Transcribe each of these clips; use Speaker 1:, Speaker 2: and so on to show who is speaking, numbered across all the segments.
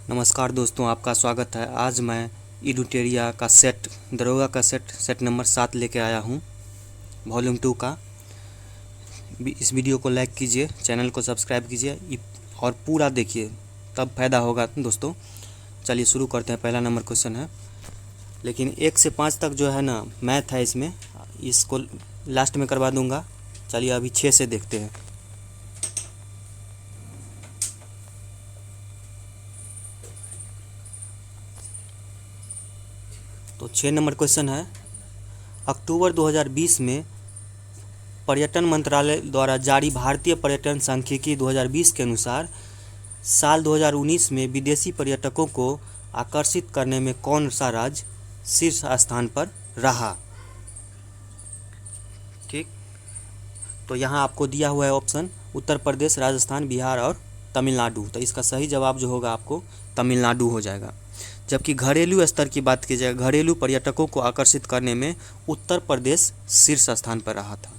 Speaker 1: नमस्कार दोस्तों, आपका स्वागत है। आज मैं इडुटेरिया का सेट दरोगा का सेट नंबर 7 लेके आया हूँ, वॉल्यूम 2 का। इस वीडियो को लाइक कीजिए, चैनल को सब्सक्राइब कीजिए और पूरा देखिए, तब फ़ायदा होगा दोस्तों। चलिए शुरू करते हैं। पहला नंबर क्वेश्चन है, लेकिन 1 से 5 तक जो है ना मैथ है, इसको लास्ट में करवा दूँगा। चलिए अभी 6 से देखते हैं। तो 6 नंबर क्वेश्चन है, अक्टूबर 2020 में पर्यटन मंत्रालय द्वारा जारी भारतीय पर्यटन सांख्यिकी 2020 के अनुसार साल 2019 में विदेशी पर्यटकों को आकर्षित करने में कौन सा राज्य शीर्ष स्थान पर रहा। ठीक, तो यहाँ आपको दिया हुआ है ऑप्शन उत्तर प्रदेश, राजस्थान, बिहार और तमिलनाडु। तो इसका सही जवाब जो होगा आपको तमिलनाडु हो जाएगा। जबकि घरेलू स्तर की बात की जाए, घरेलू पर्यटकों को आकर्षित करने में उत्तर प्रदेश शीर्ष स्थान पर रहा था।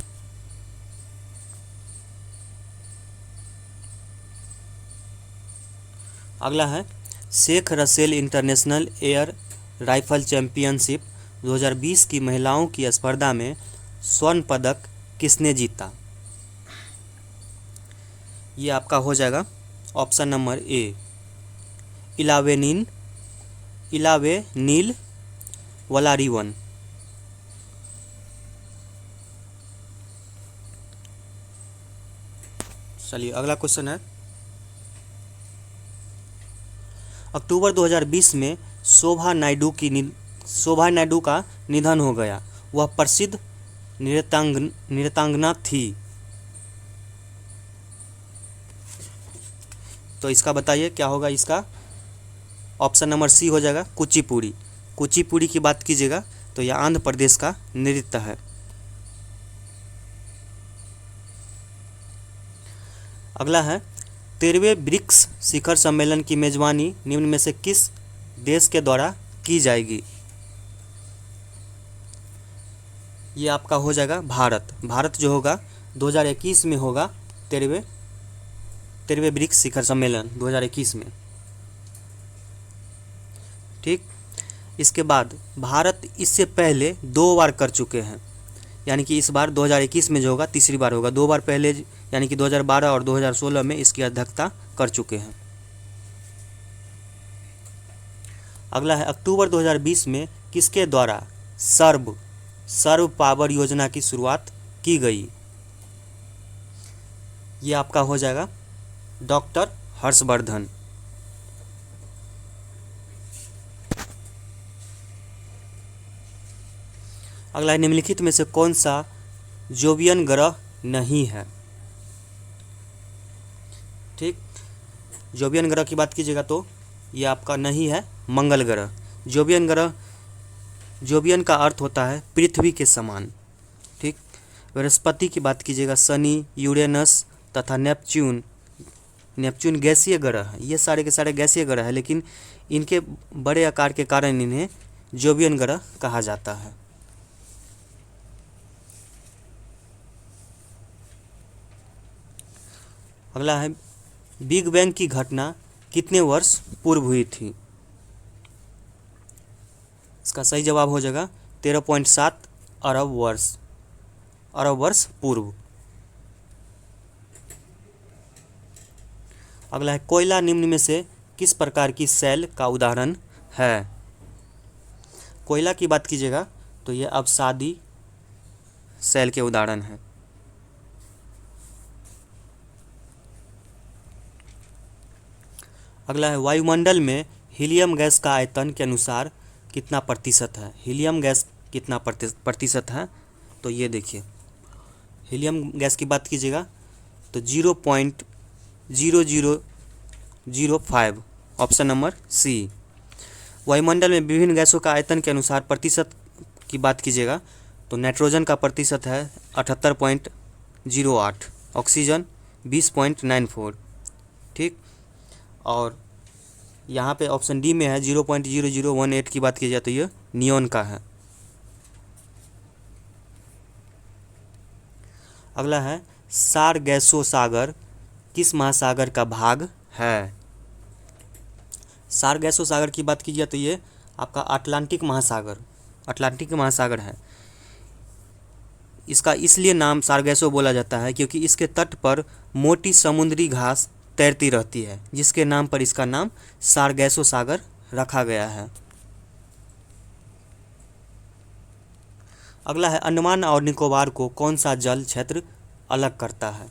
Speaker 1: अगला है, Sheikh Russel international air rifle championship 2020 की महिलाओं की स्पर्धा में स्वर्ण पदक किसने जीता। ये आपका हो जाएगा option number A, Elavenil Valarivan. चलिए अगला क्वेश्चन है, अक्टूबर 2020 में शोभा नायडू का निधन हो गया। वह प्रसिद्ध नृत्यांगना थी। तो इसका बताइए क्या होगा। इसका ऑप्शन नंबर सी हो जाएगा कुचिपुड़ी। कुचिपुड़ी की बात कीजिएगा तो यह आंध्र प्रदेश का नृत्य है। अगला है, 13वें ब्रिक्स शिखर सम्मेलन की मेजबानी निम्न में से किस देश के द्वारा की जाएगी। ये आपका हो जाएगा भारत। भारत जो होगा 2021 में होगा 13वें ब्रिक्स शिखर सम्मेलन 2021 में। ठीक, इसके बाद भारत इससे पहले 2 बार कर चुके हैं, यानी कि इस बार 2021 में जो होगा तीसरी बार होगा। 2 बार पहले यानी कि 2012 और 2016 में इसकी अध्यक्षता कर चुके हैं। अगला है, अक्टूबर 2020 में किसके द्वारा सर्व पावर योजना की शुरुआत की गई। ये आपका हो जाएगा डॉक्टर हर्षवर्धन। अगला है, निम्नलिखित में से कौन सा जोवियन ग्रह नहीं है। ठीक, जोवियन ग्रह की बात कीजिएगा तो ये आपका नहीं है मंगल ग्रह। जोवियन का अर्थ होता है पृथ्वी के समान। ठीक, बृहस्पति की बात कीजिएगा, शनि, यूरेनस तथा नेपच्यून गैसीय ग्रह है। ये सारे के सारे गैसीय ग्रह है, लेकिन इनके बड़े आकार के कारण इन्हें जोवियन ग्रह कहा जाता है। अगला है, बिग बैंग की घटना कितने वर्ष पूर्व हुई थी। इसका सही जवाब हो जाएगा 13.7 अरब वर्ष पूर्व। अगला है, कोयला निम्न में से किस प्रकार की सेल का उदाहरण है। कोयला की बात कीजिएगा तो यह अवसादी सेल के उदाहरण है। अगला है, वायुमंडल में हीलियम गैस का आयतन के अनुसार कितना प्रतिशत है। हीलियम गैस कितना प्रतिशत है, तो ये देखिए, हीलियम गैस की बात कीजिएगा तो 0.0005, ऑप्शन नंबर सी। वायुमंडल में विभिन्न गैसों का आयतन के अनुसार प्रतिशत की बात कीजिएगा तो नाइट्रोजन का प्रतिशत है 78.08, ऑक्सीजन 20.94। ठीक, और यहाँ पे ऑप्शन डी में है 0.0018 की बात की जाए तो ये नियोन का है। अगला है, सारगैसो सागर किस महासागर का भाग है। सारगैसो सागर की बात कीजिए तो ये आपका अटलांटिक महासागर है। इसका इसलिए नाम सारगैसो बोला जाता है क्योंकि इसके तट पर मोटी समुद्री घास तैरती रहती है, जिसके नाम पर इसका नाम सारगैसो सागर रखा गया है। अगला है अंडमान और निकोबार को कौन सा जल क्षेत्र अलग करता है।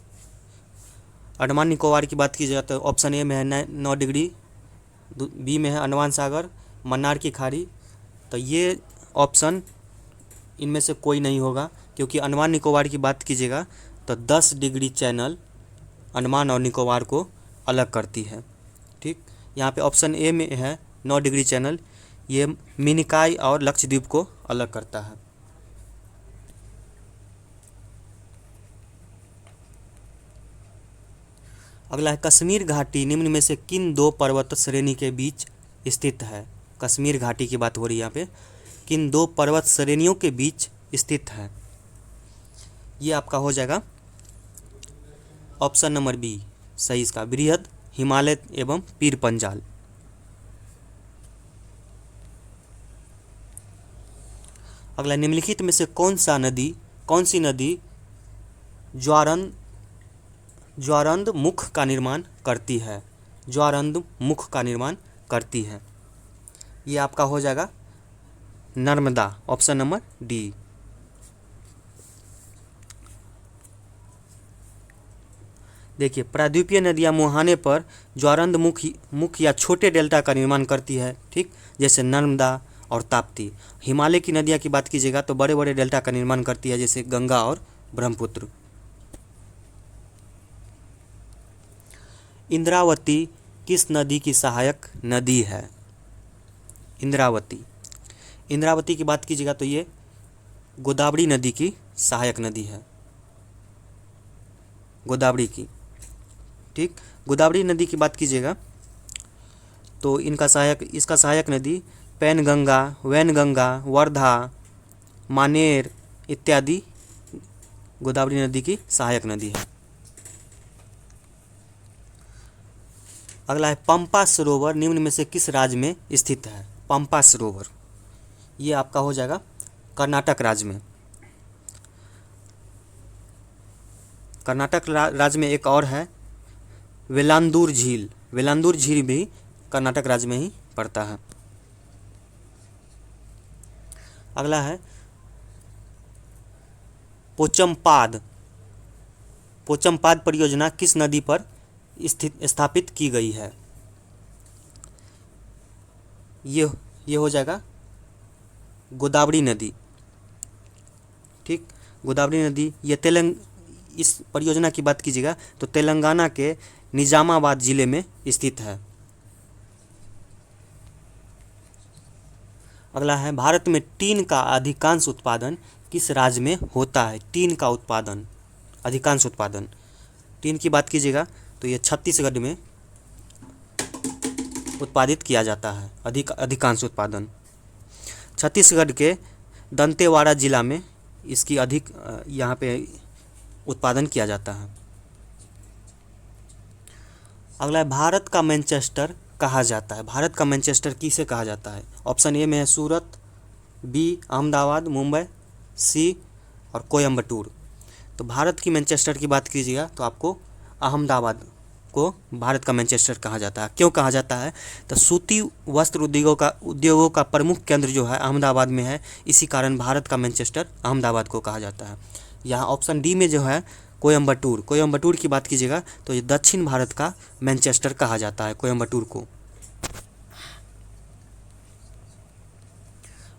Speaker 1: अंडमान निकोबार की बात की जाए तो ऑप्शन ए में है 9 डिग्री, बी में है अंडमान सागर, मन्नार की खाड़ी। तो ये ऑप्शन इनमें से कोई नहीं होगा, क्योंकि अंडमान निकोबार की बात कीजिएगा तो 10 डिग्री चैनल अंडमान और निकोबार को अलग करती है। ठीक, यहाँ पे ऑप्शन ए में है 9 डिग्री चैनल, ये मिनिकॉय और लक्षद्वीप को अलग करता है। अगला है कश्मीर घाटी निम्न में से किन दो पर्वत श्रेणी के बीच स्थित है। कश्मीर घाटी की बात हो रही है यहाँ पे, किन दो पर्वत श्रेणियों के बीच स्थित है। ये आपका हो जाएगा ऑप्शन नंबर बी सही इसका, बृहद हिमालय एवं पीर पंजाल। अगला निम्नलिखित में से कौन सी नदी ज्वारंद मुख का निर्माण करती है। ज्वारंद मुख का निर्माण करती है, ये आपका हो जाएगा नर्मदा, ऑप्शन नंबर डी। देखिए, प्रायद्वीपीय नदियाँ मुहाने पर ज्वारंद मुख या छोटे डेल्टा का निर्माण करती है। ठीक, जैसे नर्मदा और ताप्ती। हिमालय की नदियाँ की बात कीजिएगा तो बड़े बड़े डेल्टा का निर्माण करती है, जैसे गंगा और ब्रह्मपुत्र। इंद्रावती किस नदी की सहायक नदी है। इंद्रावती की बात कीजिएगा तो ये गोदावरी नदी की सहायक नदी है, गोदावरी की। ठीक, गोदावरी नदी की बात कीजिएगा तो इसका सहायक नदी पैनगंगा, वैनगंगा, वर्धा, मानेर इत्यादि गोदावरी नदी की सहायक नदी है। अगला है पंपा सरोवर निम्न में से किस राज्य में स्थित है। पंपा सरोवर ये आपका हो जाएगा कर्नाटक राज्य में। कर्नाटक राज्य में एक और है वेलांदूर झील। वेलांदूर झील भी कर्नाटक राज्य में ही पड़ता है। अगला है पोचमपाद परियोजना किस नदी पर स्थापित की गई है। ये हो जाएगा गोदावरी नदी। ठीक, गोदावरी नदी ये इस परियोजना की बात कीजिएगा तो तेलंगाना के निजामाबाद जिले में स्थित है। अगला है भारत में टीन का अधिकांश उत्पादन किस राज्य में होता है। टीन का उत्पादन, अधिकांश उत्पादन टीन की बात कीजिएगा तो ये छत्तीसगढ़ में उत्पादित किया जाता है। अधिकांश उत्पादन छत्तीसगढ़ के दंतेवाड़ा जिला में इसकी यहाँ पे उत्पादन किया जाता है। अगला है भारत का मैनचेस्टर कहा जाता है। भारत का मैनचेस्टर किसे कहा जाता है। ऑप्शन ए में है सूरत, बी अहमदाबाद, मुंबई, सी और कोयम्बटूर। तो भारत की मैनचेस्टर की बात कीजिएगा तो आपको अहमदाबाद को भारत का मैनचेस्टर कहा जाता है। क्यों कहा जाता है तो सूती वस्त्र उद्योगों का प्रमुख केंद्र जो है अहमदाबाद में है, इसी कारण भारत का मैनचेस्टर अहमदाबाद को कहा जाता है। यहाँ ऑप्शन डी में जो है कोयम्बटूर की बात कीजिएगा तो ये दक्षिण भारत का मैनचेस्टर कहा जाता है, कोयम्बटूर को।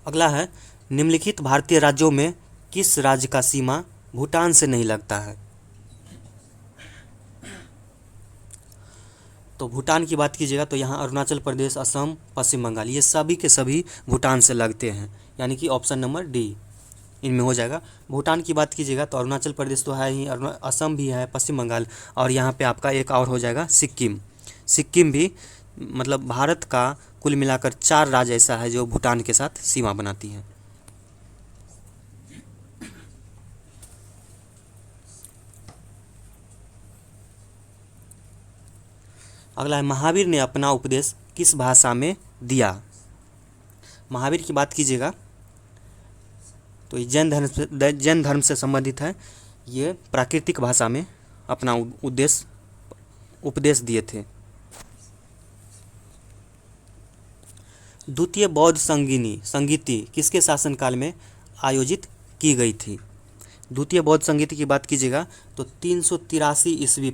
Speaker 1: अगला है निम्नलिखित भारतीय राज्यों में किस राज्य का सीमा भूटान से नहीं लगता है। तो भूटान की बात कीजिएगा तो यहाँ अरुणाचल प्रदेश, असम, पश्चिम बंगाल ये सभी के सभी भूटान से लगते हैं, यानी कि ऑप्शन नंबर डी इनमें हो जाएगा। भूटान की बात कीजिएगा तो अरुणाचल प्रदेश तो है ही, असम भी है, पश्चिम बंगाल और यहाँ पे आपका एक और हो जाएगा सिक्किम भी। मतलब भारत का कुल मिलाकर 4 राज्य ऐसा है जो भूटान के साथ सीमा बनाती हैं। अगला है महावीर ने अपना उपदेश किस भाषा में दिया। महावीर की बात कीजिएगा तो ये जैन धर्म से संबंधित है। ये प्राकृतिक भाषा में अपना उपदेश दिए थे। द्वितीय बौद्ध संगीति किसके शासनकाल में आयोजित की गई थी। द्वितीय बौद्ध संगीति की बात कीजिएगा तो 383 ईस्वी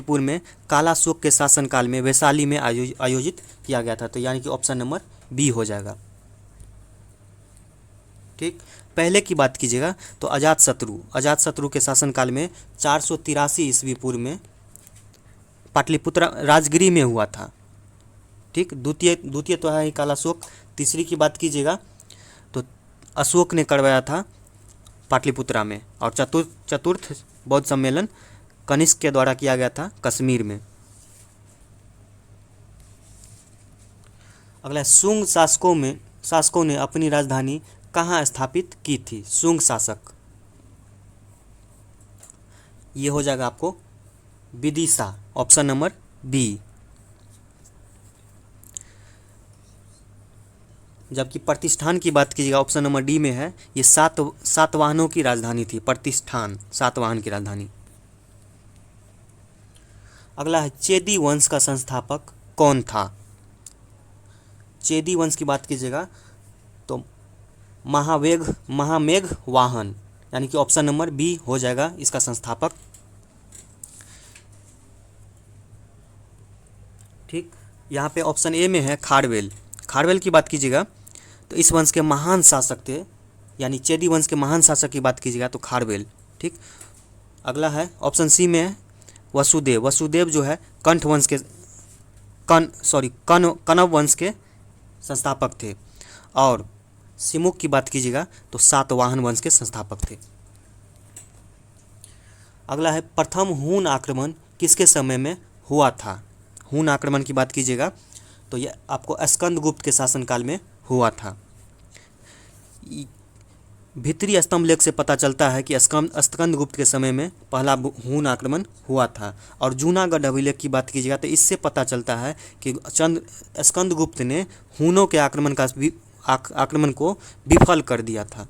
Speaker 1: पूर्व में कालाशोक के शासनकाल में वैशाली में आयोजित किया गया था। तो यानी कि ऑप्शन नंबर बी हो जाएगा। ठीक, पहले की बात कीजिएगा तो अजातशत्रु के शासनकाल में 483 ईस्वी पूर्व में पाटलिपुत्र राजगिरी में हुआ था। ठीक, द्वितीय तो है ही कालाशोक। तीसरी की बात कीजिएगा तो अशोक ने करवाया था पाटलिपुत्रा में। और चतुर्थ बौद्ध सम्मेलन कनिष्क के द्वारा किया गया था कश्मीर में। अगला शुंग शासकों ने अपनी राजधानी कहाँ स्थापित की थी। शुंग शासक, ये हो जाएगा आपको विदिशा, ऑप्शन नंबर बी। जबकि प्रतिष्ठान की बात कीजिएगा ऑप्शन नंबर डी में है। ये सातवाहनों की राजधानी थी प्रतिष्ठान, सातवाहन की राजधानी। अगला है चेदी वंश का संस्थापक कौन था। चेदी वंश की बात कीजिएगा तो महामेघ वाहन, यानी कि ऑप्शन नंबर बी हो जाएगा इसका संस्थापक। ठीक, यहाँ पे ऑप्शन ए में है खारवेल की बात कीजिएगा तो इस वंश के महान शासक थे, यानी चेदी वंश के महान शासक की बात कीजिएगा तो खारवेल। ठीक, अगला है ऑप्शन सी में है वसुदेव जो है कण्व वंश के संस्थापक थे। और सिमुक की बात कीजिएगा तो सातवाहन वंश के संस्थापक थे। अगला है प्रथम हून आक्रमण किसके समय में हुआ था। हून आक्रमण की बात कीजिएगा तो ये आपको स्कंदगुप्त के शासनकाल में हुआ था। भीतरी स्तंभ लेख से पता चलता है कि स्कंदगुप्त के समय में पहला हून आक्रमण हुआ था। और जूनागढ़ अभिलेख की बात कीजिएगा तो इससे पता चलता है कि स्कंदगुप्त ने हूनों के आक्रमण को विफल कर दिया था।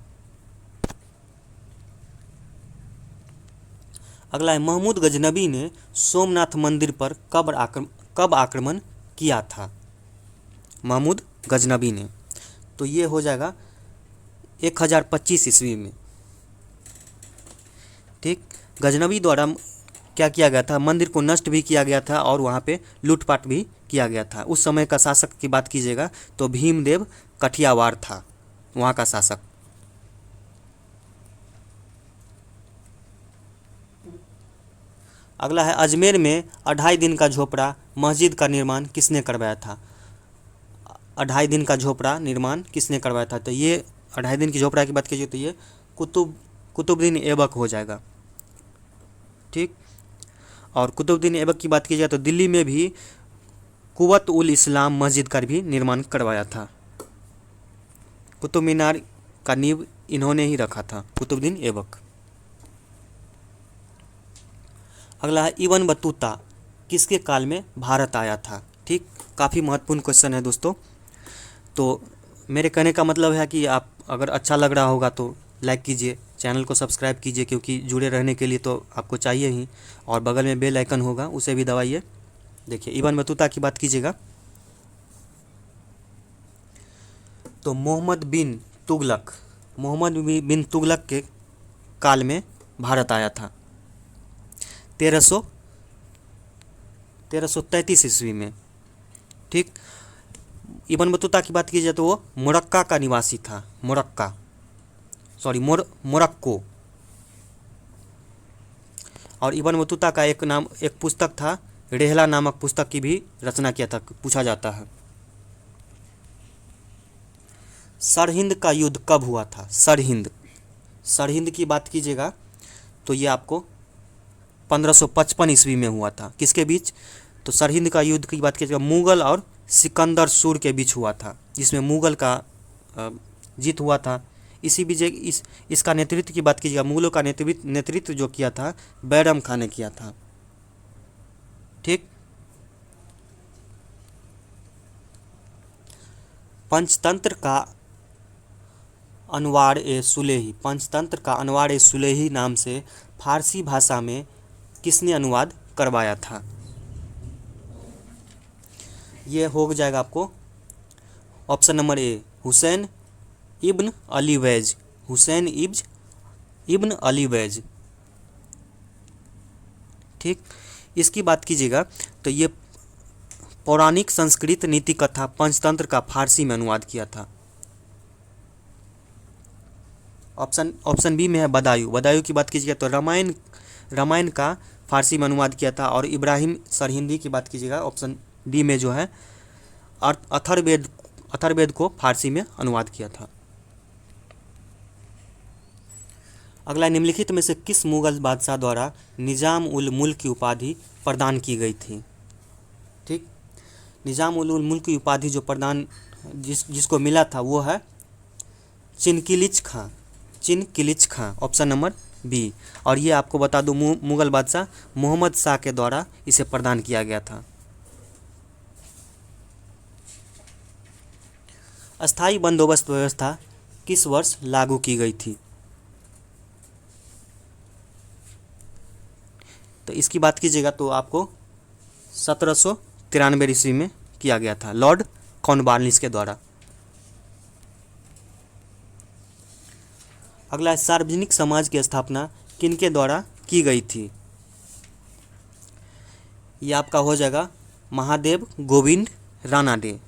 Speaker 1: अगला है महमूद गजनबी ने सोमनाथ मंदिर पर कब आक्रमण किया था। महमूद गजनबी ने, तो ये हो जाएगा 1025 ईस्वी में। ठीक, गजनबी द्वारा क्या किया गया था, मंदिर को नष्ट भी किया गया था और वहाँ पे लूटपाट भी किया गया था। उस समय का शासक की बात कीजिएगा तो भीमदेव कठियावाड़ था वहाँ का शासक। अगला है अजमेर में 2.5 दिन का झोपड़ा मस्जिद का निर्माण किसने करवाया था। 2.5 दिन का झोपड़ा निर्माण किसने करवाया था, तो ये 2.5 दिन की झोपड़ा की बात कीजिए तो ये कुतुबुद्दीन ऐबक हो जाएगा। ठीक, और कुतुबुद्दीन ऐबक की बात कीजिए तो दिल्ली में भी कुव्वत उल इस्लाम मस्जिद का भी निर्माण करवाया था। कुतुब मीनार का नींव इन्होंने ही रखा था, कुतुबुद्दीन ऐबक। अगला है इब्न बतूता किसके काल में भारत आया था। ठीक, काफ़ी महत्वपूर्ण क्वेश्चन है दोस्तों। तो मेरे कहने का मतलब है कि आप अगर अच्छा लग रहा होगा तो लाइक कीजिए, चैनल को सब्सक्राइब कीजिए, क्योंकि जुड़े रहने के लिए तो आपको चाहिए ही। और बगल में बेल आइकन होगा उसे भी दबाइए। देखिए इब्न बतूता की बात कीजिएगा तो मोहम्मद बिन तुगलक के काल में भारत आया था 1333 ईस्वी में। ठीक, इब्न बतूता की बात कीजिए तो वो मोरक्का का निवासी था, मोरक्को। और इब्न बतूता का एक पुस्तक था, रेहला नामक पुस्तक की भी रचना किया था, पूछा जाता है। सरहिंद का युद्ध कब हुआ था। सरहिंद की बात कीजिएगा तो ये आपको 1555 ईस्वी में हुआ था। किसके बीच, तो सरहिंद का युद्ध की बात कीजिएगा मुगल और सिकंदर सूर के बीच हुआ था, जिसमें मुगल का जीत हुआ था। इसी बीच इसका नेतृत्व की बात कीजिएगा, मुगलों का नेतृत्व जो किया था बैरम खान ने किया था। पंचतंत्र का अनवार ए सुलेही, पंचतंत्र का अनवार ए सुलेही नाम से फारसी भाषा में किसने अनुवाद करवाया था? ये हो जाएगा आपको ऑप्शन नंबर ए, हुसैन इब्न अली वैज, हुसैन इब्न अली वैज। ठीक, इसकी बात कीजिएगा तो ये पौराणिक संस्कृत नीति कथा पंचतंत्र का फारसी में अनुवाद किया था। ऑप्शन बी में है बदायूं, बदायूं की बात कीजिएगा तो रामायण का फारसी में अनुवाद किया था। और इब्राहिम सरहिंदी की बात कीजिएगा ऑप्शन डी में जो है अथर्ववेद को फारसी में अनुवाद किया था। अगला, निम्नलिखित में से किस मुगल बादशाह द्वारा निजाम उल मुल्क की उपाधि प्रदान की गई थी? ठीक, निजाम उल मुल्क की उपाधि जो प्रदान जिसको मिला था वो है चिनकिलिच खां, चिनकिलिच खां, ऑप्शन नंबर बी। और ये आपको बता दूं मुगल बादशाह मोहम्मद शाह के द्वारा इसे प्रदान किया गया था। अस्थायी बंदोबस्त व्यवस्था किस वर्ष लागू की गई थी? तो इसकी बात कीजिएगा तो आपको 1793 ईस्वी में किया गया था लॉर्ड कॉर्नवालिस के द्वारा। अगला है, सार्वजनिक समाज की स्थापना किनके द्वारा की गई थी? ये आपका हो जाएगा महादेव गोविंद रानाडे।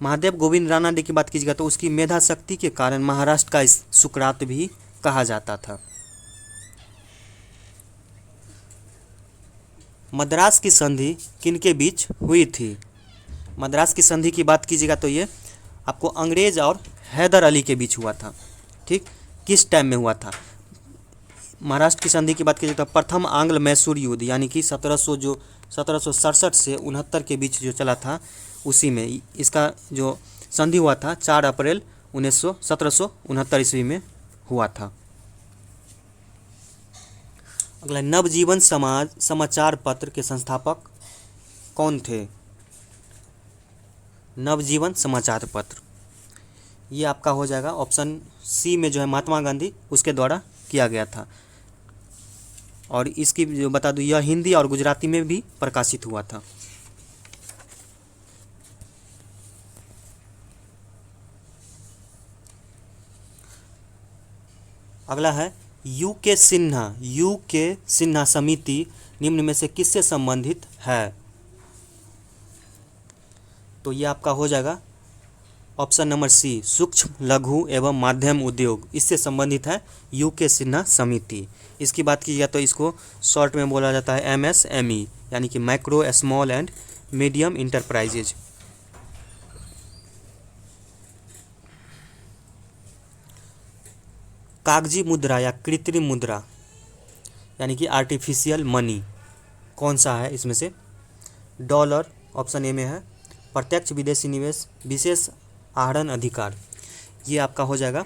Speaker 1: महादेव गोविंद रानाडे की बात कीजिएगा तो उसकी मेधा शक्ति के कारण महाराष्ट्र का सुकरात भी कहा जाता था। मद्रास की संधि किनके बीच हुई थी? मद्रास की संधि की बात कीजिएगा तो ये आपको अंग्रेज और हैदर अली के बीच हुआ था। ठीक, किस टाइम में हुआ था? महाराष्ट्र की संधि की बात कीजिएगा तो प्रथम आंग्ल मैसूर युद्ध यानी कि 1767 से 69 के बीच जो चला था उसी में इसका जो संधि हुआ था 4 अप्रैल 1769 ईस्वी में हुआ था। अगला, नवजीवन समाचार पत्र के संस्थापक कौन थे? नवजीवन समाचार पत्र ये आपका हो जाएगा ऑप्शन सी में जो है महात्मा गांधी उसके द्वारा किया गया था। और इसकी जो बता दूं यह हिंदी और गुजराती में भी प्रकाशित हुआ था। अगला है यू के सिन्हा समिति निम्न में से किससे संबंधित है? तो ये आपका हो जाएगा ऑप्शन नंबर सी, सूक्ष्म लघु एवं माध्यम उद्योग, इससे संबंधित है यू के सिन्हा समिति। इसकी बात की जाए तो इसको शॉर्ट में बोला जाता है MSME यानी कि micro small and medium enterprises. कागजी मुद्रा या कृत्रिम मुद्रा यानी कि आर्टिफिशियल मनी कौन सा है इसमें से? डॉलर ऑप्शन ए में है, प्रत्यक्ष विदेशी निवेश, विशेष आहरण अधिकार, ये आपका हो जाएगा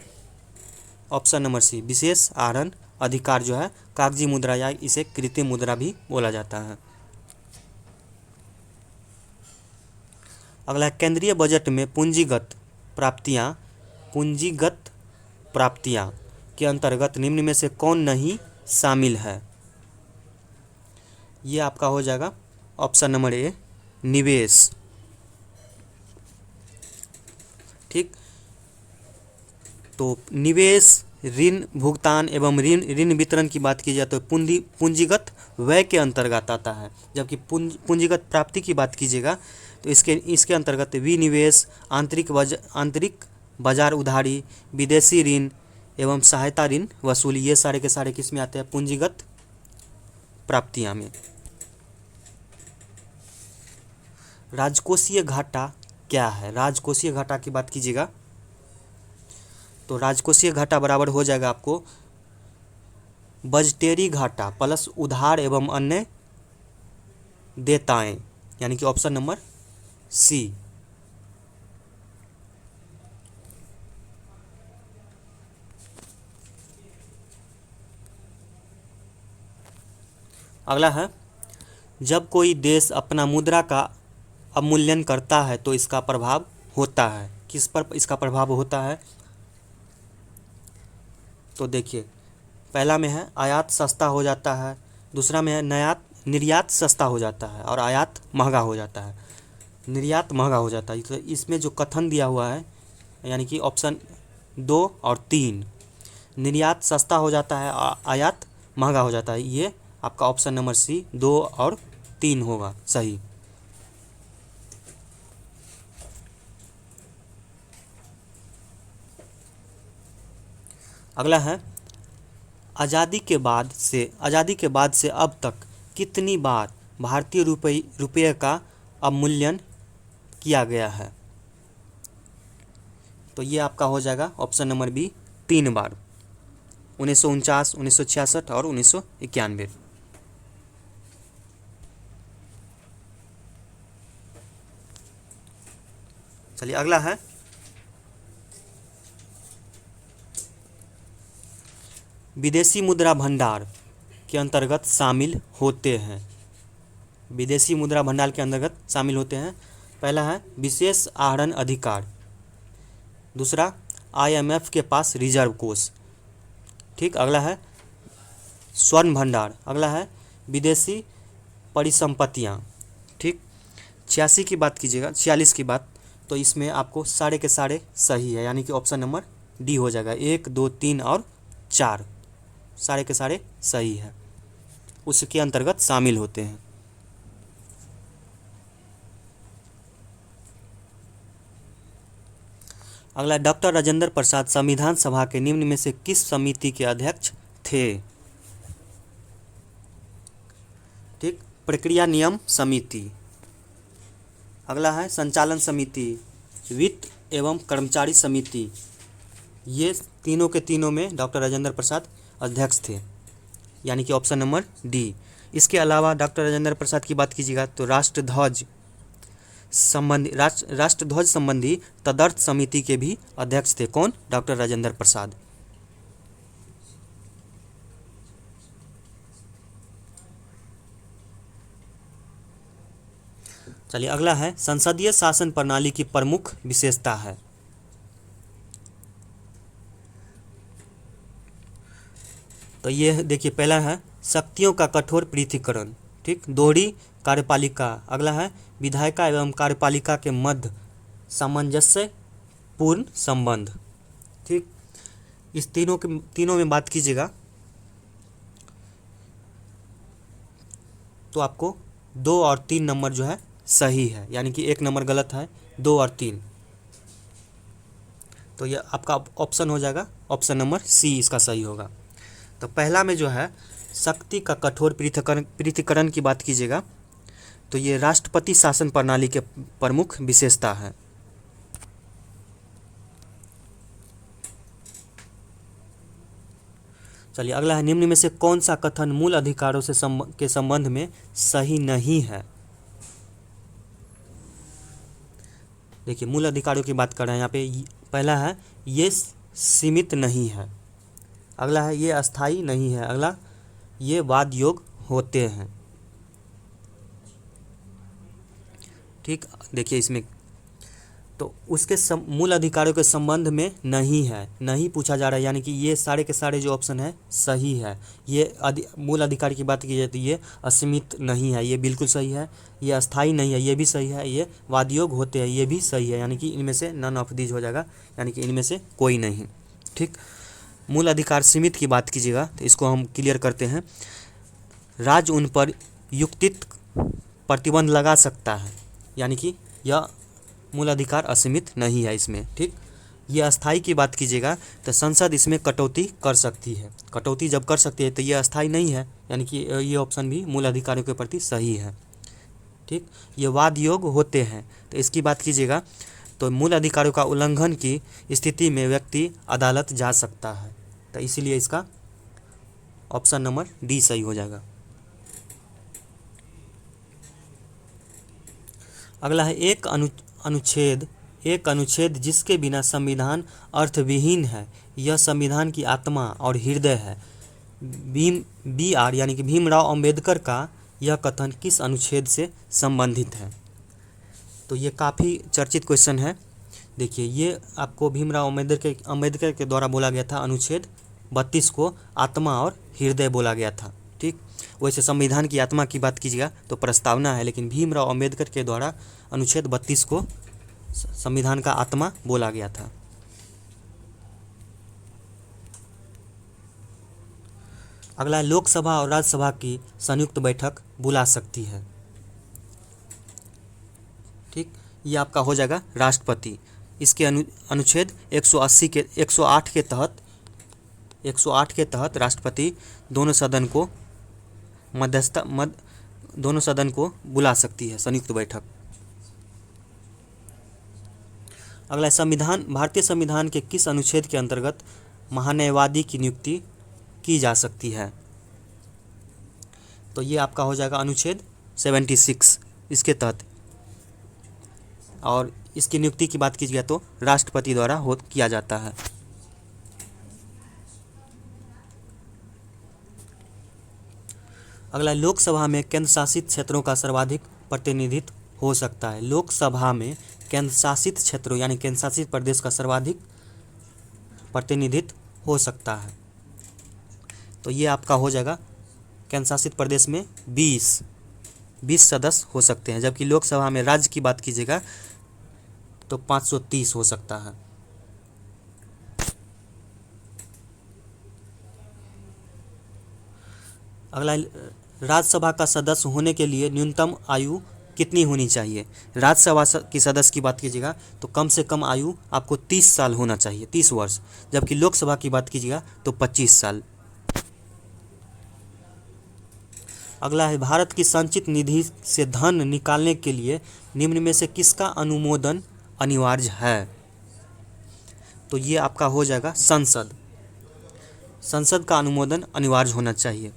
Speaker 1: ऑप्शन नंबर सी, विशेष आहरण अधिकार जो है कागजी मुद्रा या इसे कृत्रिम मुद्रा भी बोला जाता है। अगला, केंद्रीय बजट में पूंजीगत प्राप्तियां के अंतर्गत निम्न में से कौन नहीं शामिल है? ये आपका हो जाएगा ऑप्शन नंबर ए, निवेश। ठीक, तो निवेश, ऋण भुगतान एवं ऋण वितरण की बात की जाए तो पूंजीगत व्यय के अंतर्गत आता है, जबकि पूंजीगत प्राप्ति की बात कीजिएगा तो इसके अंतर्गत विनिवेश, आंतरिक बाजार उधारी, विदेशी ऋण एवं सहायता ऋण वसूली, ये सारे के सारे किस में आते हैं? पूंजीगत प्राप्तियां में। राजकोषीय घाटा क्या है? राजकोषीय घाटा की बात कीजिएगा तो राजकोषीय घाटा बराबर हो जाएगा आपको बजटेरी घाटा प्लस उधार एवं अन्य देयताएं यानी कि ऑप्शन नंबर सी। अगला है, जब कोई देश अपना मुद्रा का अवमूल्यन करता है तो इसका प्रभाव होता है। किस पर इसका प्रभाव होता है? तो देखिए, पहला में है आयात सस्ता हो जाता है, दूसरा में है निर्यात सस्ता हो जाता है और आयात महंगा हो जाता है। निर्यात महंगा हो जाता है, तो इसमें जो कथन दिया हुआ है यानी कि ऑप्शन 2 और 3, निर्यात सस्ता हो जाता है आयात महंगा हो जाता है, ये आपका ऑप्शन नंबर सी 2 और 3 होगा सही। अगला है आज़ादी के बाद से अब तक कितनी बार भारतीय रुपये का अवमूल्यन किया गया है? तो ये आपका हो जाएगा ऑप्शन नंबर बी 3 बार, 1949, 1966 और 1991। चलिए अगला है विदेशी मुद्रा भंडार के अंतर्गत शामिल होते हैं। विदेशी मुद्रा भंडार के अंतर्गत शामिल होते हैं, पहला है विशेष आहरण अधिकार, दूसरा IMF के पास रिजर्व कोष, ठीक। अगला है स्वर्ण भंडार, अगला है विदेशी परिसंपत्तियाँ, ठीक। 86 की बात कीजिएगा, 46 की बात, तो इसमें आपको सारे के सारे सही है, यानी कि ऑप्शन नंबर डी हो जाएगा। 1, 2, 3 और 4 सारे के सारे सही है, उसके अंतर्गत शामिल होते हैं। अगला डॉक्टर राजेंद्र प्रसाद संविधान सभा के निम्न में से किस समिति के अध्यक्ष थे? ठीक, प्रक्रिया नियम समिति, अगला है संचालन समिति, वित्त एवं कर्मचारी समिति, ये तीनों के तीनों में डॉक्टर राजेंद्र प्रसाद अध्यक्ष थे, यानी कि ऑप्शन नंबर डी। इसके अलावा डॉक्टर राजेंद्र प्रसाद की बात कीजिएगा तो राष्ट्रध्वज संबंधी तदर्थ समिति के भी अध्यक्ष थे। कौन? डॉक्टर राजेंद्र प्रसाद। चलिए अगला है संसदीय शासन प्रणाली की प्रमुख विशेषता है। तो ये देखिए, पहला है शक्तियों का कठोर पृथक्करण, ठीक, दोहरी कार्यपालिका, अगला है विधायिका एवं कार्यपालिका के मध्य सामंजस्य पूर्ण संबंध, ठीक। इस तीनों में बात कीजिएगा तो आपको 2 और 3 नंबर जो है सही है, यानी कि 1 नंबर गलत है, 2 और 3, तो ये आपका ऑप्शन हो जाएगा ऑप्शन नंबर सी, इसका सही होगा। तो पहला में जो है शक्ति का कठोर पृथक्करण की बात कीजिएगा तो ये राष्ट्रपति शासन प्रणाली के प्रमुख विशेषता है। चलिए अगला है निम्न में से कौन सा कथन मूल अधिकारों से के संबंध में सही नहीं है? देखिए, मूल अधिकारों की बात कर रहे हैं यहाँ पे, पहला है ये सीमित नहीं है, अगला है ये अस्थाई नहीं है, अगला ये वाद योग होते हैं, ठीक। देखिए इसमें तो उसके मूल अधिकारों के संबंध में नहीं है, नहीं पूछा जा रहा है, यानी कि ये सारे के सारे जो ऑप्शन है सही है। ये मूल अधिकार की बात की जाए तो ये असीमित नहीं है, ये बिल्कुल सही है, ये अस्थाई नहीं है, ये भी सही है, ये वादयोग होते हैं, ये भी सही है, यानी कि इनमें से नन ऑफ दीज हो जाएगा, यानी कि इनमें से कोई नहीं, ठीक। मूल अधिकार सीमित की बात कीजिएगा तो इसको हम क्लियर करते हैं, राज्य उन पर युक्तिक प्रतिबंध लगा सकता है, यानी कि यह मूल अधिकार असीमित नहीं है इसमें, ठीक। ये अस्थाई की बात कीजिएगा तो संसद इसमें कटौती कर सकती है, कटौती जब कर सकती है तो ये अस्थाई नहीं है, यानी कि ये ऑप्शन भी मूल अधिकारों के प्रति सही है, ठीक। ये वाद योग होते हैं तो इसकी बात कीजिएगा तो मूल अधिकारों का उल्लंघन की स्थिति में व्यक्ति अदालत जा सकता है, तो इसीलिए इसका ऑप्शन नंबर डी सही हो जाएगा। अगला है एक अनुच्छेद जिसके बिना संविधान अर्थविहीन है, यह संविधान की आत्मा और हृदय है। BR यानी कि भीमराव अंबेडकर का यह कथन किस अनुच्छेद से संबंधित है? तो ये काफ़ी चर्चित क्वेश्चन है। देखिए, ये आपको भीमराव अम्बेडकर के द्वारा बोला गया था। अनुच्छेद 32 को आत्मा और हृदय बोला गया था। ठीक, वैसे संविधान की आत्मा की बात कीजिएगा तो प्रस्तावना है, लेकिन भीमराव अम्बेडकर के द्वारा अनुच्छेद 32 को संविधान का आत्मा बोला गया था। अगला, लोकसभा और राज्यसभा की संयुक्त बैठक बुला सकती है। ठीक, ये आपका हो जाएगा राष्ट्रपति। इसके अनुच्छेद 108 के तहत राष्ट्रपति दोनों सदन को बुला सकती है संयुक्त बैठक। अगला, भारतीय संविधान के किस अनुच्छेद के अंतर्गत महान्यायवादी की नियुक्ति की जा सकती है? तो ये आपका हो जाएगा अनुच्छेद 76 इसके तहत, और इसकी नियुक्ति की बात कीजिए तो राष्ट्रपति द्वारा किया जाता है। अगला, लोकसभा में केंद्र शासित क्षेत्रों का सर्वाधिक प्रतिनिधित्व हो सकता है। लोकसभा में केंद्र शासित क्षेत्रों यानी केंद्र शासित प्रदेश का सर्वाधिक प्रतिनिधित्व हो सकता है। तो ये आपका हो जाएगा, केंद्र शासित प्रदेश में 20 सदस्य हो सकते हैं, जबकि लोकसभा में राज्य की बात कीजिएगा तो 530 हो सकता है। अगला, राज्यसभा का सदस्य होने के लिए न्यूनतम आयु कितनी होनी चाहिए? राज्यसभा की सदस्य की बात कीजिएगा तो कम से कम आयु आपको 30 साल होना चाहिए, 30 वर्ष, जबकि लोकसभा की बात कीजिएगा तो 25 साल। अगला है, भारत की संचित निधि से धन निकालने के लिए निम्न में से किसका अनुमोदन अनिवार्य है? तो ये आपका हो जाएगा संसद का अनुमोदन अनिवार्य होना चाहिए।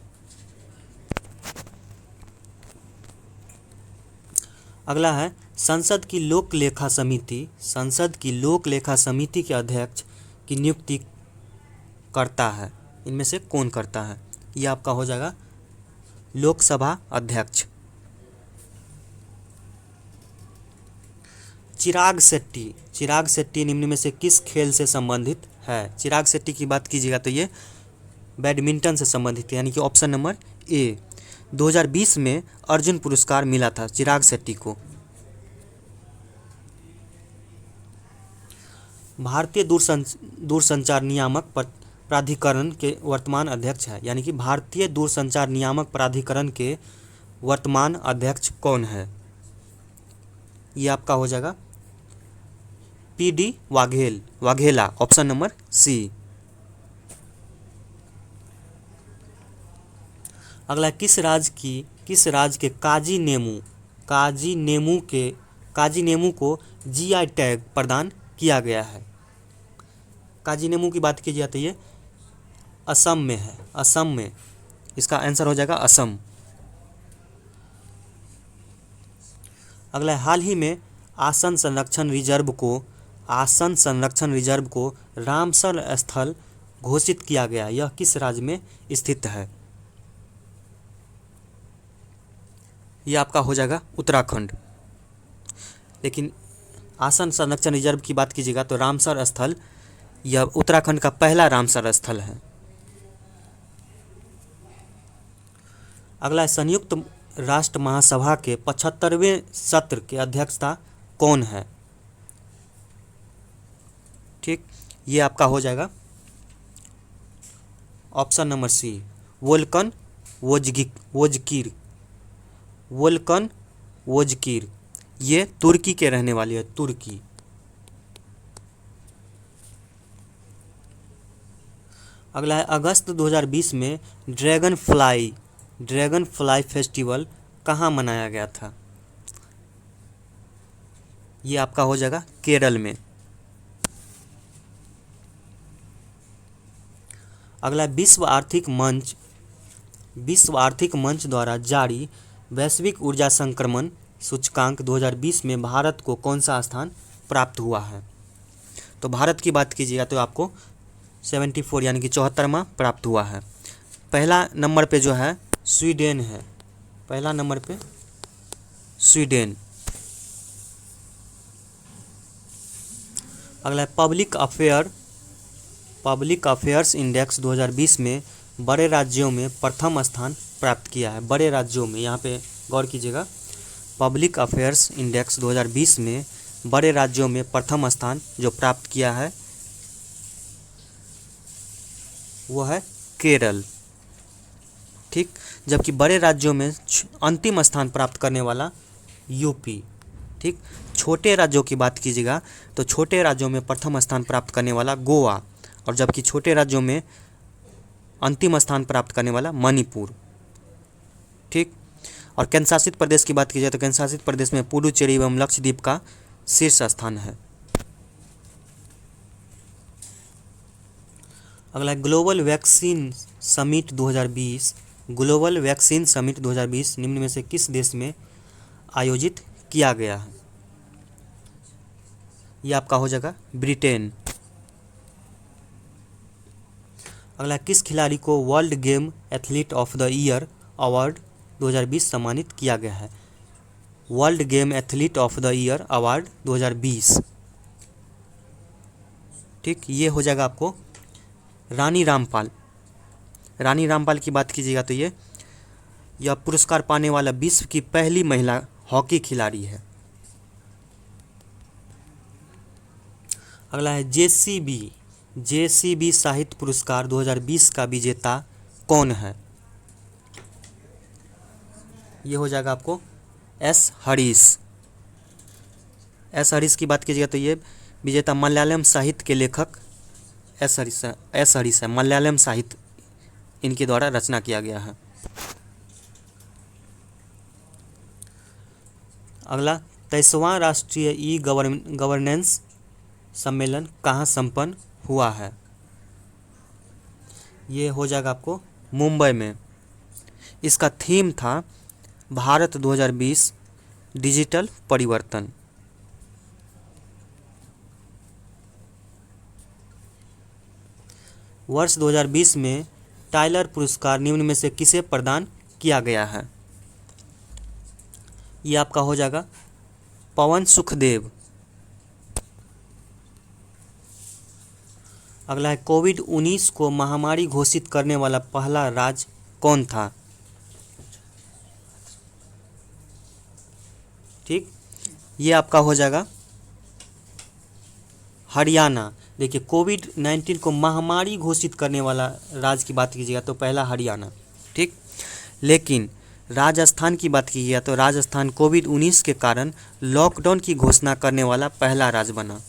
Speaker 1: अगला है, संसद की लोक लेखा समिति के अध्यक्ष की नियुक्ति करता है, इनमें से कौन करता है? ये आपका हो जाएगा लोकसभा अध्यक्ष। चिराग शेट्टी निम्न में से किस खेल से संबंधित है? चिराग शेट्टी की बात कीजिएगा तो ये बैडमिंटन से संबंधित है, यानी कि ऑप्शन नंबर ए। 2020 में अर्जुन पुरस्कार मिला था चिराग शेट्टी को। भारतीय दूरसंचार नियामक प्राधिकरण के वर्तमान अध्यक्ष है, यानी कि भारतीय दूरसंचार नियामक प्राधिकरण के वर्तमान अध्यक्ष कौन है? ये आपका हो जाएगा PD Vaghela, option number C. अगला, किस राज्य के काजी नेमू को GI टैग प्रदान किया गया है? काजी नेमू की बात कीजिए तो ये असम में है, असम में इसका आंसर हो जाएगा असम। अगला, हाल ही में आसन संरक्षण रिजर्व को रामसर स्थल घोषित किया गया, यह किस राज्य में स्थित है? यह आपका हो जाएगा उत्तराखंड। लेकिन आसन संरक्षण रिजर्व की बात कीजिएगा तो रामसर स्थल यह उत्तराखंड का पहला रामसर स्थल है। अगला, संयुक्त राष्ट्र महासभा के 75वें सत्र के अध्यक्षता कौन है? ठीक, ये आपका हो जाएगा ऑप्शन नंबर सी, वोल्कन वोजकीर। ये तुर्की के रहने वाली है, तुर्की। अगला है, अगस्त 2020 में ड्रैगन फ्लाई फेस्टिवल कहाँ मनाया गया था? ये आपका हो जाएगा केरल में। अगला, विश्व आर्थिक मंच द्वारा जारी वैश्विक ऊर्जा संक्रमण सूचकांक 2020 में भारत को कौन सा स्थान प्राप्त हुआ है? तो भारत की बात कीजिएगा तो आपको 74 यानी कि 74वां प्राप्त हुआ है। पहला नंबर पे जो है स्वीडन है, पहला नंबर पे स्वीडन। अगला है पब्लिक अफेयर्स इंडेक्स 2020 में बड़े राज्यों में प्रथम स्थान प्राप्त किया है। बड़े राज्यों में, यहाँ पे गौर कीजिएगा, पब्लिक अफेयर्स इंडेक्स 2020 में बड़े राज्यों में प्रथम स्थान जो प्राप्त किया है वो है केरल। ठीक, जबकि बड़े राज्यों में अंतिम स्थान प्राप्त करने वाला यूपी। ठीक, छोटे राज्यों की बात कीजिएगा तो छोटे राज्यों में प्रथम स्थान प्राप्त करने वाला गोवा, और जबकि छोटे राज्यों में अंतिम स्थान प्राप्त करने वाला मणिपुर। ठीक, और केंद्र शासित प्रदेश की बात की जाए तो केंद्र शासित प्रदेश में पुडुचेरी एवं लक्षद्वीप का शीर्ष स्थान है। अगला global vaccine summit 2020। Global vaccine summit 2020 निम्न में से किस देश में आयोजित किया गया है? यह आपका हो जाएगा ब्रिटेन। अगला, किस खिलाड़ी को world game athlete of the year award 2020 सम्मानित किया गया है? World game athlete of the year award 2020। ठीक, ये हो जाएगा आपको रानी रामपाल। रानी रामपाल की बात कीजिएगा तो यह पुरस्कार पाने वाला विश्व की पहली महिला हॉकी खिलाड़ी है। अगला है जेसीबी साहित्य पुरस्कार 2020 का विजेता कौन है? ये हो जाएगा आपको एस हरीश की बात कीजिएगा तो ये विजेता मलयालम साहित्य के लेखक एस हरीश है। मलयालम साहित्य इनके द्वारा रचना किया गया है। अगला, 23वां राष्ट्रीय ई गवर्नेंस सम्मेलन कहाँ संपन्न हुआ है? ये हो जाएगा आपको मुंबई में। इसका थीम था भारत 2020 डिजिटल परिवर्तन। वर्ष 2020 में टाइलर पुरस्कार निम्न में से किसे प्रदान किया गया है? ये आपका हो जाएगा पवन सुखदेव। अगला है, कोविड-19 को महामारी घोषित करने वाला पहला राज्य कौन था? ठीक, ये आपका हो जाएगा हरियाणा। देखिए, कोविड-19 को महामारी घोषित करने वाला राज्य की बात कीजिएगा तो पहला हरियाणा। ठीक, लेकिन राजस्थान की बात कीजिएगा तो राजस्थान कोविड-19 के कारण लॉकडाउन की घोषणा करने वाला पहला राज्य बना।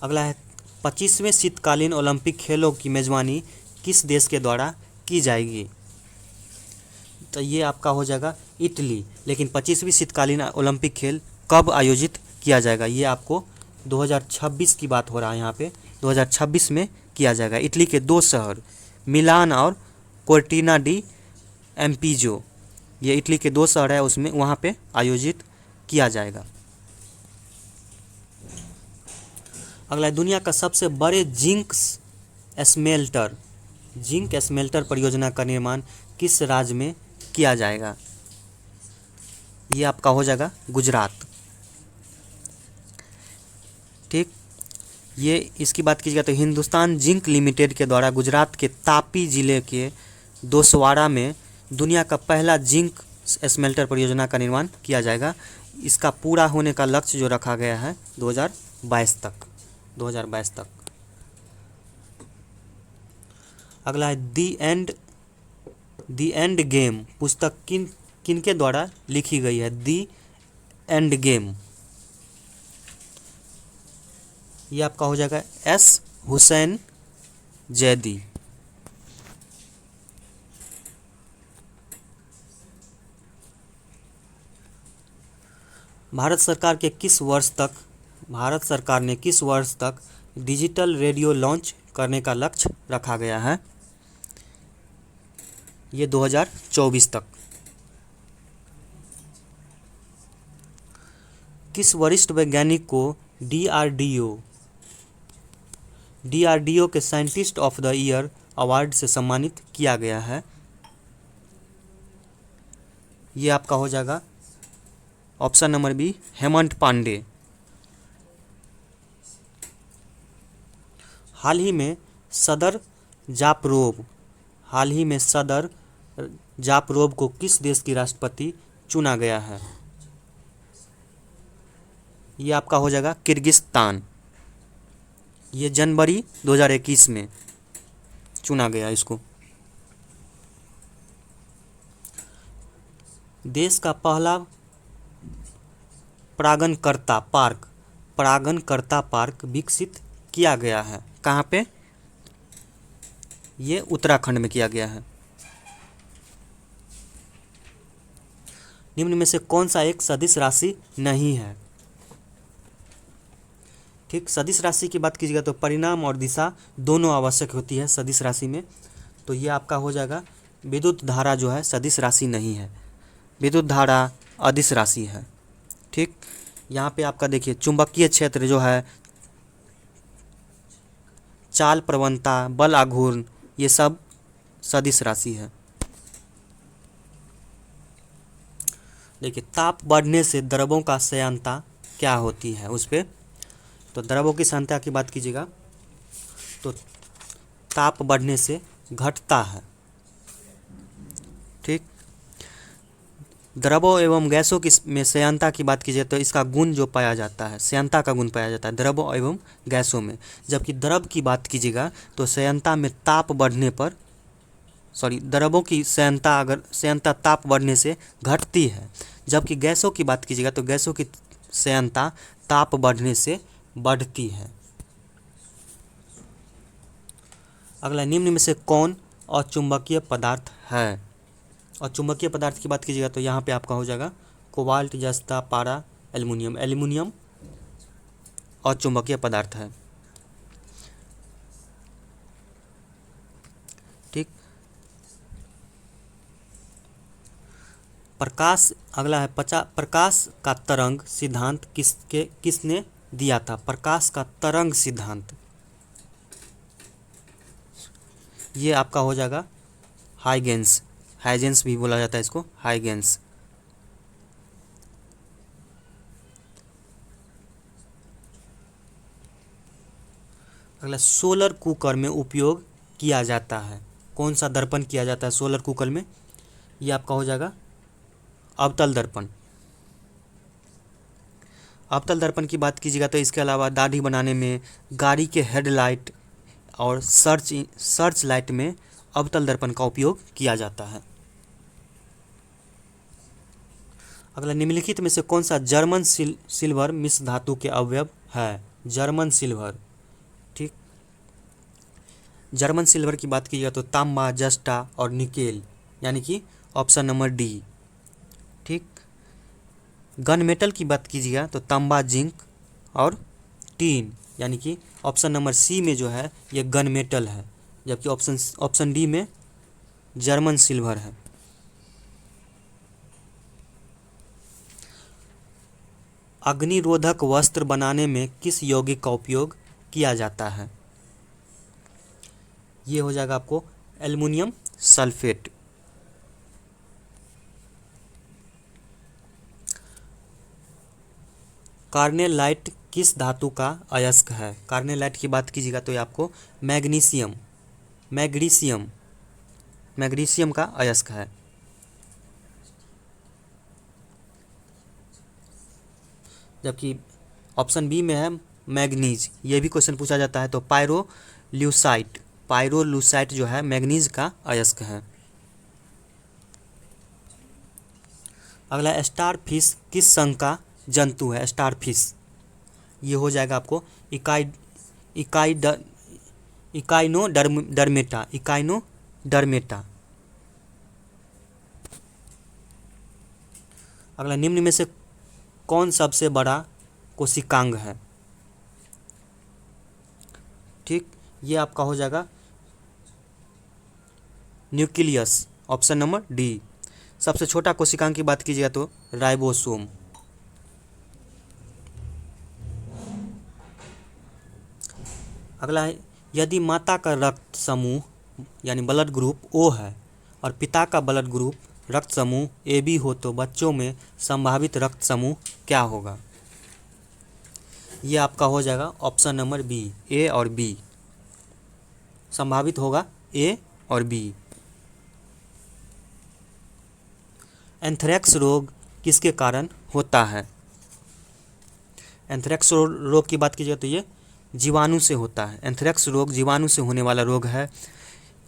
Speaker 1: अगला है, 25वें शीतकालीन ओलंपिक खेलों की मेजबानी किस देश के द्वारा की जाएगी? तो ये आपका हो जाएगा इटली। लेकिन 25वीं शीतकालीन ओलंपिक खेल कब आयोजित किया जाएगा? ये आपको 2026 की बात हो रहा है। यहाँ पे 2026 में किया जाएगा। इटली के 2 शहर मिलान और कोर्टिना डी एम्पिजो, ये इटली के 2 शहर है, उसमें वहाँ पे आयोजित किया जाएगा। अगला, दुनिया का सबसे बड़े जिंक स्मेल्टर परियोजना का निर्माण किस राज्य में किया जाएगा? ये आपका हो जाएगा गुजरात। ठीक, ये इसकी बात कीजिएगा तो हिंदुस्तान जिंक लिमिटेड के द्वारा गुजरात के तापी जिले के दोसवाड़ा में दुनिया का पहला जिंक स्मेल्टर परियोजना का निर्माण किया जाएगा। इसका पूरा होने का लक्ष्य जो रखा गया है 2022 तक। अगला है, दी एंड गेम पुस्तक किनके द्वारा लिखी गई है? दी एंड गेम, ये आपका हो जाएगा एस हुसैन जैदी। भारत सरकार ने किस वर्ष तक डिजिटल रेडियो लॉन्च करने का लक्ष्य रखा गया है? ये 2024 तक। किस वरिष्ठ वैज्ञानिक को डीआरडीओ के scientist of the year award से सम्मानित किया गया है? ये आपका हो जाएगा option number B Hemant Pandey. हाल ही में सदर जापरोव को किस देश की राष्ट्रपति चुना गया है? ये आपका हो जाएगा किर्गिस्तान। ये जनवरी 2021 में चुना गया इसको। देश का पहला परागणकर्ता पार्क विकसित किया गया है, कहाँ पे? ये उत्तराखंड में किया गया है। निम्न में से कौन सा एक सदिश राशि नहीं है? ठीक, सदिश राशि की बात कीजिएगा तो परिणाम और दिशा दोनों आवश्यक होती है सदिश राशि में। तो ये आपका हो जाएगा विद्युत धारा जो है सदिश राशि नहीं है, विद्युत धारा अदिश राशि है। ठीक, यहाँ पे आपका देखिए चुंबकीय क्षेत्र जो है, चाल प्रवणता, बल आघूर्ण, ये सब सदिश राशि है। देखिए ताप बढ़ने से द्रवों का श्यानता क्या होती है उस पर। तो द्रवों की श्यानता की बात कीजिएगा तो ताप बढ़ने से घटता है। ठीक, द्रवों एवं गैसों की में श्यानता की बात कीजिए तो इसका गुण जो पाया जाता है, श्यानता का गुण पाया जाता है द्रवों एवं गैसों में। जबकि द्रव की बात कीजिएगा तो श्यानता में ताप बढ़ने पर द्रवों की श्यानता ताप बढ़ने से घटती है। जबकि गैसों की बात कीजिएगा तो गैसों की श्यानता ताप बढ़ने से बढ़ती है। अगला, निम्न में से कौन अचुंबकीय पदार्थ है? और चुंबकीय पदार्थ की बात कीजिएगा तो यहाँ पे आपका हो जाएगा कोबाल्ट, जस्ता, पारा, एल्युमिनियम। एल्युमिनियम अचुंबकीय पदार्थ है। ठीक, अगला है प्रकाश का तरंग सिद्धांत किसने दिया था? प्रकाश का तरंग सिद्धांत ये आपका हो जाएगा हाइजेंस भी बोला जाता है इसको, हाइजेंस। अगला, सोलर कुकर में उपयोग किया जाता है, कौन सा दर्पण किया जाता है सोलर कुकर में? ये आपका हो जाएगा अवतल दर्पण। अवतल दर्पण की बात कीजिएगा तो इसके अलावा दाढ़ी बनाने में, गाड़ी के हेडलाइट और सर्च लाइट में अवतल दर्पण का उपयोग किया जाता है। अगला, निम्नलिखित में से कौन सा जर्मन सिल्वर मिश्र धातु के अवयव है? German silver. ठीक, जर्मन सिल्वर की बात कीजिएगा तो तांबा, जस्टा और निकेल, यानी कि ऑप्शन नंबर डी। ठीक, गन मेटल की बात कीजिएगा तो तांबा, जिंक और टीन, यानी कि ऑप्शन नंबर सी में जो है ये गन मेटल है। जबकि ऑप्शन डी में जर्मन सिल्वर है। अग्निरोधक वस्त्र बनाने में किस यौगिक का उपयोग किया जाता है? ये हो जाएगा आपको एल्युमिनियम सल्फेट। कार्नेलाइट किस धातु का अयस्क है? कार्नेलाइट की बात कीजिएगा तो ये आपको मैग्नीशियम का अयस्क है। जबकि ऑप्शन बी में है मैग्नीज। ये भी क्वेश्चन पूछा जाता है। तो पायरोलूसाइट जो है मैग्नीज का अयस्क है। अगला, स्टारफिश किस संघ का जंतु है? स्टारफिश ये हो जाएगा आपको इकाइनोडर्मेटा। अगला, निम्न में से कौन सबसे बड़ा कोशिकांग है? ठीक, ये आपका हो जाएगा न्यूक्लियस, ऑप्शन नंबर डी। सबसे छोटा कोशिकांग की बात कीजिएगा तो राइबोसोम। अगला है, यदि माता का रक्त समूह यानी ब्लड ग्रुप ओ है और पिता का ब्लड ग्रुप रक्त समूह AB हो तो बच्चों में संभावित रक्त समूह क्या होगा? ये आपका हो जाएगा ऑप्शन नंबर बी, ए और बी। संभावित होगा ए और बी। एंथ्रेक्स रोग किसके कारण होता है? एंथ्रेक्स रोग की बात कीजिए तो ये जीवाणु से होता है। एंथ्रेक्स रोग जीवाणु से होने वाला रोग है।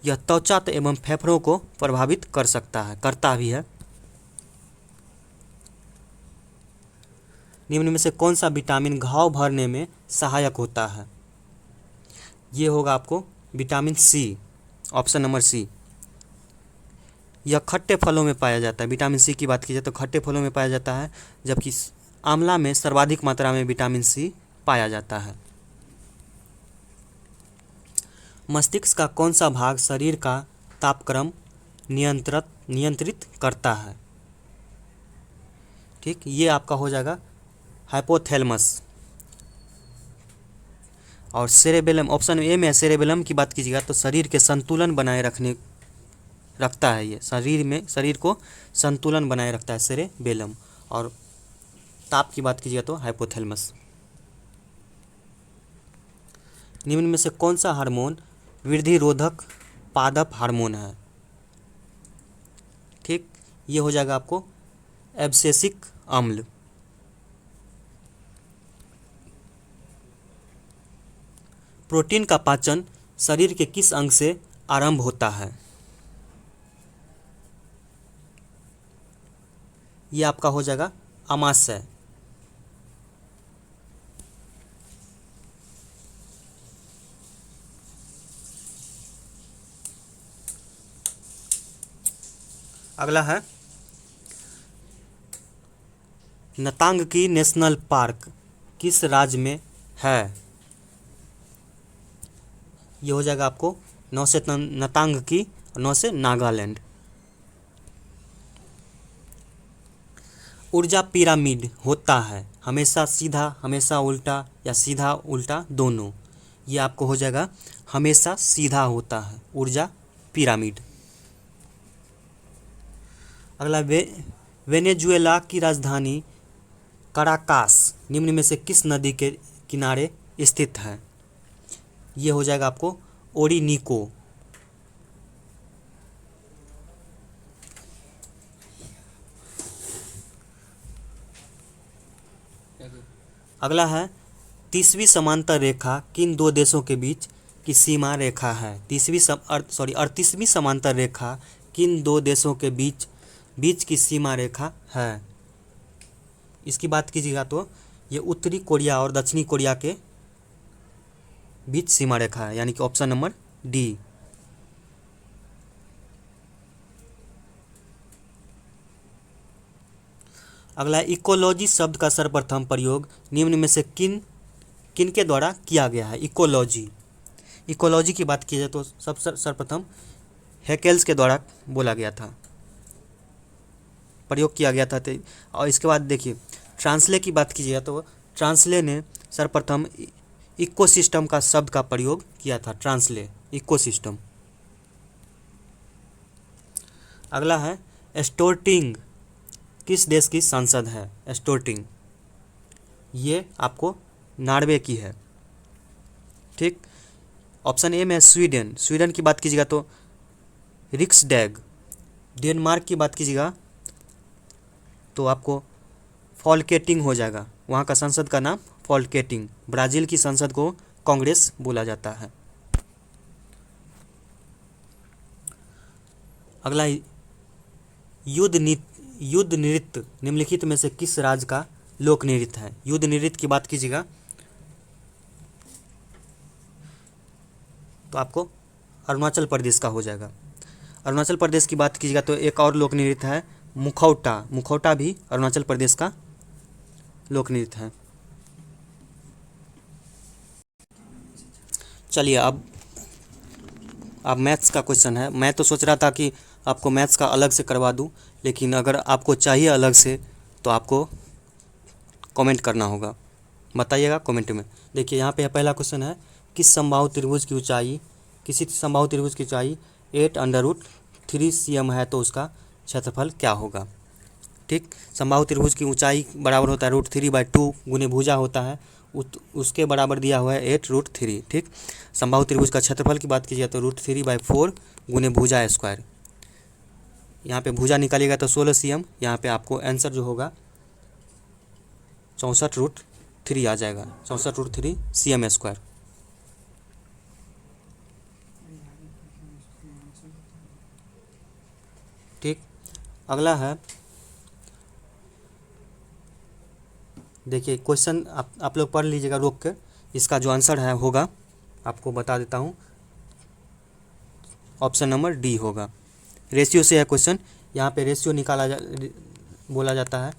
Speaker 1: यह त्वचा एवं फेफड़ों को प्रभावित कर सकता है, करता भी है। निम्न में से कौन सा विटामिन घाव भरने में सहायक होता है? ये होगा आपको vitamin C, option number C. यह खट्टे फलों में पाया जाता है। विटामिन सी की बात की जाए तो खट्टे फलों में पाया जाता है, जबकि आंवला में सर्वाधिक मात्रा में विटामिन सी पाया जाता है। मस्तिष्क का कौन सा भाग शरीर का तापक्रम नियंत्रित करता है? ठीक, ये आपका हो जाएगा हाइपोथैलेमस। और सेरेबेलम, ऑप्शन ए में सेरेबेलम की बात कीजिएगा तो शरीर के संतुलन बनाए रखता है। ये शरीर को संतुलन बनाए रखता है सेरेबेलम। और ताप की बात कीजिएगा तो हाइपोथैलेमस। निम्न में से कौन सा हार्मोन वृद्धि रोधक पादप हार्मोन है? ठीक, ये हो जाएगा आपको एब्सिसिक अम्ल। प्रोटीन का पाचन शरीर के किस अंग से आरंभ होता है? ये आपका हो जाएगा आमाशय। अगला है नतांग नेशनल पार्क किस राज्य में है? ये हो जाएगा आपको 9 से नतांग और 9 से नागालैंड। ऊर्जा पिरामिड होता है हमेशा सीधा, हमेशा उल्टा या सीधा उल्टा दोनों? ये आपको हो जाएगा हमेशा सीधा होता है ऊर्जा पिरामिड। अगला वेनेजुएला की राजधानी काराकास निम्न में से किस नदी के किनारे स्थित है? ये हो जाएगा आपको ओरिनिको। अगला है 30वीं समांतर रेखा किन दो देशों के बीच की सीमा रेखा है? 38वीं समांतर रेखा किन दो देशों के बीच की सीमा रेखा है? इसकी बात कीजिएगा तो ये उत्तरी कोरिया और दक्षिणी कोरिया के बीच सीमा रेखा है, यानी कि ऑप्शन नंबर डी। अगला इकोलॉजी शब्द का सर्वप्रथम प्रयोग निम्न में से किन के द्वारा किया गया है? इकोलॉजी की बात की जाए तो सर्वप्रथम हेकेल्स के द्वारा बोला गया था, प्रयोग किया गया था। और इसके बाद देखिए ट्रांसले की बात कीजिए तो ट्रांसले ने सर्वप्रथम इकोसिस्टम का शब्द का प्रयोग किया था। ट्रांसले इकोसिस्टम। अगला है एस्टोर्टिंग किस देश की संसद है? एस्टोर्टिंग ये आपको नॉर्वे की है। ठीक, ऑप्शन ए में स्वीडन की बात कीजिएगा तो रिक्सडैग। डेनमार्क की बात कीजिएगा तो आपको फॉल्केटिंग हो जाएगा, वहाँ का संसद का नाम फॉल्केटिंग। ब्राज़ील की संसद को कांग्रेस बोला जाता है। अगला युद्ध नृत्य निम्नलिखित में से किस राज्य का लोक नृत्य है? युद्ध नृत्य की बात कीजिएगा तो आपको अरुणाचल प्रदेश का हो जाएगा। अरुणाचल प्रदेश की बात कीजिएगा तो एक और लोक नृत्य है मुखौटा भी अरुणाचल प्रदेश का लोक नृत्य है। चलिए अब मैथ्स का क्वेश्चन है। मैं तो सोच रहा था कि आपको मैथ्स का अलग से करवा दूं, लेकिन अगर आपको चाहिए अलग से तो आपको कमेंट करना होगा, बताइएगा कमेंट में। देखिए यहाँ पे पहला क्वेश्चन है किसी समबाहु त्रिभुज की ऊंचाई 8√3 cm है तो उसका क्षेत्रफल क्या होगा। ठीक, समबाहु त्रिभुज की ऊंचाई बराबर होता है √3/2 गुने भुजा होता है, उसके बराबर दिया हुआ है 8√3। ठीक, समबाहु त्रिभुज का क्षेत्रफल की बात कीजिए तो √3/4 गुने भुजा स्क्वायर। यहाँ पे भुजा निकालिएगा तो 16 cm, यहाँ पे आपको आंसर जो होगा 64√3 आ जाएगा, 64√3 cm स्क्वायर। ठीक, अगला है, देखिए क्वेश्चन आप लोग पढ़ लीजिएगा रोक कर, इसका जो आंसर है होगा आपको बता देता हूँ, ऑप्शन नंबर डी होगा। रेशियो से है क्वेश्चन, यहाँ पे रेशियो बोला जाता है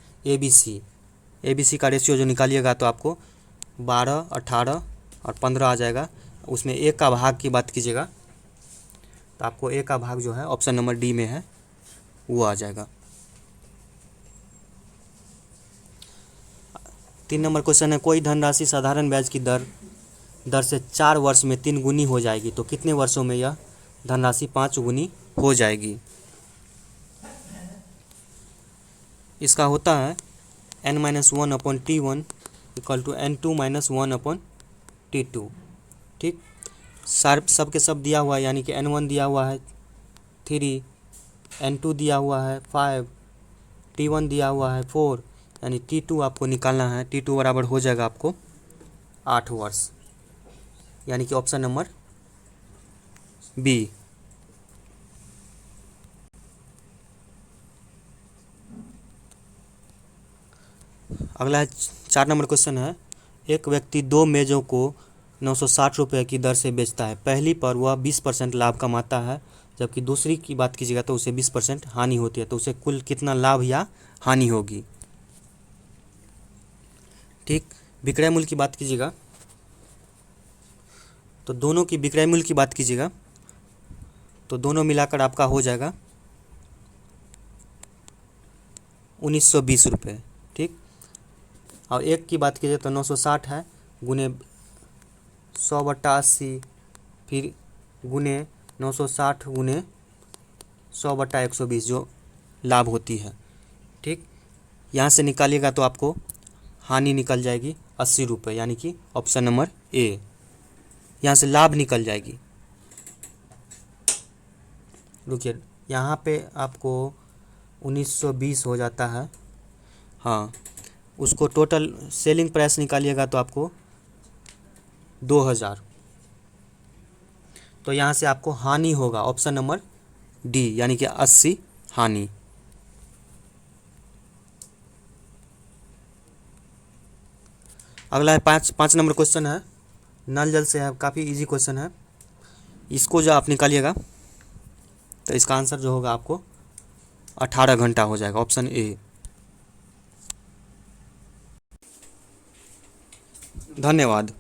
Speaker 1: ABC का रेशियो जो निकालिएगा तो आपको 12, 18 और 15 आ जाएगा। उसमें एक का भाग की बात कीजिएगा तो आपको एक का भाग जो है ऑप्शन नंबर डी में है वो आ जाएगा। 3 नंबर क्वेश्चन है, कोई धनराशि साधारण ब्याज की दर से 4 वर्ष में 3 गुनी हो जाएगी तो कितने वर्षों में यह धनराशि 5 गुनी हो जाएगी। इसका होता है n-1/T1 = n2-1/T2। ठीक, सब के सब दिया हुआ है, यानी कि n1 दिया हुआ है 3, n2 दिया हुआ है 5, T1 दिया हुआ है 4, यानी T2 आपको निकालना है। T2 बराबर हो जाएगा आपको 8 वर्ष, यानी कि ऑप्शन नंबर बी। अगला है 4 नंबर क्वेश्चन है, एक व्यक्ति 2 मेज़ों को 960 रुपये की दर से बेचता है। पहली पर वह 20% लाभ कमाता है, जबकि दूसरी की बात कीजिएगा तो उसे 20% हानि होती है, तो उसे कुल कितना लाभ या हानि होगी। ठीक, विक्रय मूल्य की बात कीजिएगा तो दोनों की विक्रय मूल्य की बात कीजिएगा तो दोनों मिलाकर आपका हो जाएगा 1920 रुपये। ठीक, और एक की बात कीजिए तो 960 है गुने 100/80, फिर गुने 960 गुने 100/120 जो लाभ होती है। ठीक, यहाँ से निकालिएगा तो आपको हानि निकल जाएगी 80 रुपये, यानी कि ऑप्शन नंबर ए। यहाँ से लाभ निकल जाएगी, रुकिए यहाँ पे आपको 1920 हो जाता है, हाँ उसको टोटल सेलिंग प्राइस निकालिएगा तो आपको 2000, तो यहाँ से आपको हानि होगा ऑप्शन नंबर डी, यानी कि 80 हानि। अगला है 5 नंबर क्वेश्चन है, नल जल से है, काफ़ी इजी क्वेश्चन है। इसको जो आप निकालिएगा तो इसका आंसर जो होगा आपको 18 घंटा हो जाएगा, ऑप्शन ए। धन्यवाद।